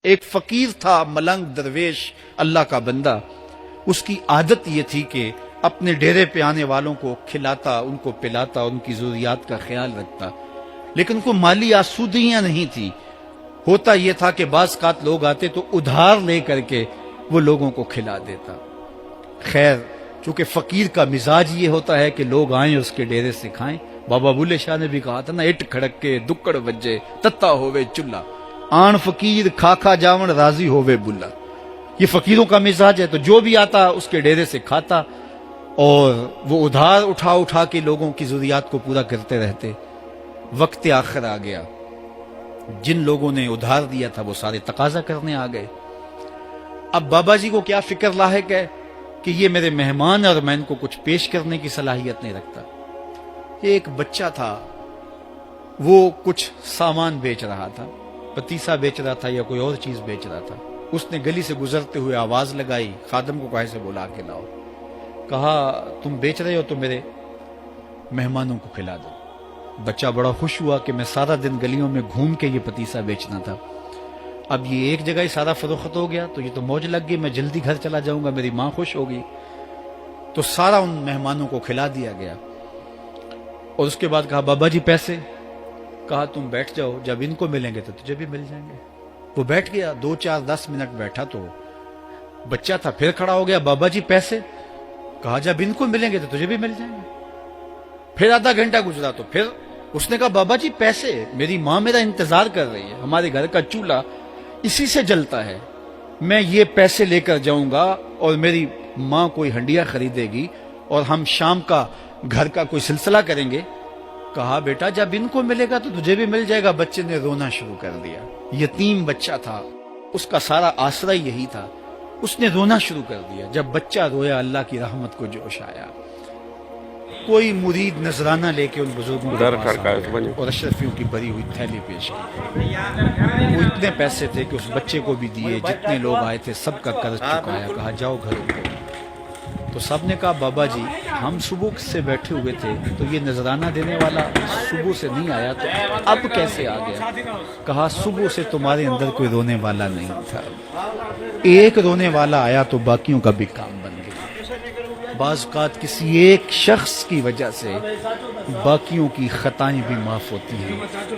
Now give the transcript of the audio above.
ایک فقیر تھا، ملنگ درویش، اللہ کا بندہ. اس کی عادت یہ تھی کہ اپنے ڈیرے پہ آنے والوں کو کھلاتا، ان کو پلاتا، ان کی ضروریات کا خیال رکھتا، لیکن کو مالی آسودگیاں نہیں تھی. ہوتا یہ تھا کہ بعض اوقات لوگ آتے تو ادھار لے کر کے وہ لوگوں کو کھلا دیتا. خیر، چونکہ فقیر کا مزاج یہ ہوتا ہے کہ لوگ آئیں اس کے ڈیرے سے کھائیں. بابا بلے شاہ نے بھی کہا تھا نا، اٹ کھڑک کے دکڑ بجے تتا ہوئے چلا، آن فقیر کھا کھا جاون راضی ہوئے بلا. یہ فقیروں کا مزاج ہے. تو جو بھی آتا اس کے ڈیرے سے کھاتا اور وہ ادھار اٹھا اٹھا کے لوگوں کی ضروریات کو پورا کرتے رہتے. وقت آخر آ گیا، جن لوگوں نے ادھار دیا تھا وہ سارے تقاضا کرنے آ گئے. اب بابا جی کو کیا فکر لاحق ہے کہ یہ میرے مہمان اور میں ان کو کچھ پیش کرنے کی صلاحیت نہیں رکھتا. یہ ایک بچہ تھا، وہ کچھ سامان بیچ رہا تھا، پتیسا بیچ رہا تھا یا کوئی اور چیز بیچ رہا تھا. اس نے گلی سے گزرتے ہوئے آواز لگائی، خادم کو کہے سے بلا کے لاؤ. کہا تم بیچ رہے ہو تو میرے مہمانوں کو کھلا دو. بچہ بڑا خوش ہوا کہ میں سارا دن گلیوں میں گھوم کے یہ پتیسا بیچنا تھا، اب یہ ایک جگہ ہی سارا فروخت ہو گیا تو یہ تو موج لگ گئی، میں جلدی گھر چلا جاؤں گا، میری ماں خوش ہوگی. تو سارا ان مہمانوں کو کھلا دیا گیا. اور اس کے بعد کہا بابا جی پیسے. کہا تم بیٹھ جاؤ، جب ان کو ملیں گے تو تجھے بھی مل جائیں گے. وہ بیٹھ گیا، 2 4 10 منٹ بیٹھا تو بچہ تھا پھر کھڑا ہو گیا، بابا جی پیسے. کہا جب ان کو ملیں گے تو تجھے بھی مل جائیں گے. پھر آدھا گھنٹہ گزرا تو پھر اس نے کہا بابا جی پیسے، میری ماں میرا انتظار کر رہی ہے، ہمارے گھر کا چولہا اسی سے جلتا ہے، میں یہ پیسے لے کر جاؤں گا اور میری ماں کوئی ہنڈیا خریدے گی اور ہم شام کا گھر کا کوئی سلسلہ کریں گے. کہا بیٹا جب ان کو ملے گا تو تجھے بھی مل جائے گا. بچے نے رونا شروع کر دیا. یتیم بچہ تھا، اس کا سارا آسرا یہی تھا. اس نے رونا شروع کر دیا. جب بچہ رویا اللہ کی رحمت کو جوش آیا. کوئی مرید نذرانہ لے کے ان بزرگوں کے پاس آیا اور اشرفیوں کی بھری ہوئی تھیلی پیش کی. وہ اتنے پیسے تھے کہ اس بچے کو بھی دیے، جتنے لوگ آئے تھے سب کا قرض چکایا. کہا جاؤ گھروں کو. تو سب نے کہا بابا جی ہم صبح سے بیٹھے ہوئے تھے تو یہ نذرانہ دینے والا صبح سے نہیں آیا تو اب کیسے آ گیا. کہا صبح سے تمہارے اندر کوئی رونے والا نہیں تھا، ایک رونے والا آیا تو باقیوں کا بھی کام بن گیا. بعض اوقات کسی ایک شخص کی وجہ سے باقیوں کی خطائیں بھی معاف ہوتی ہیں.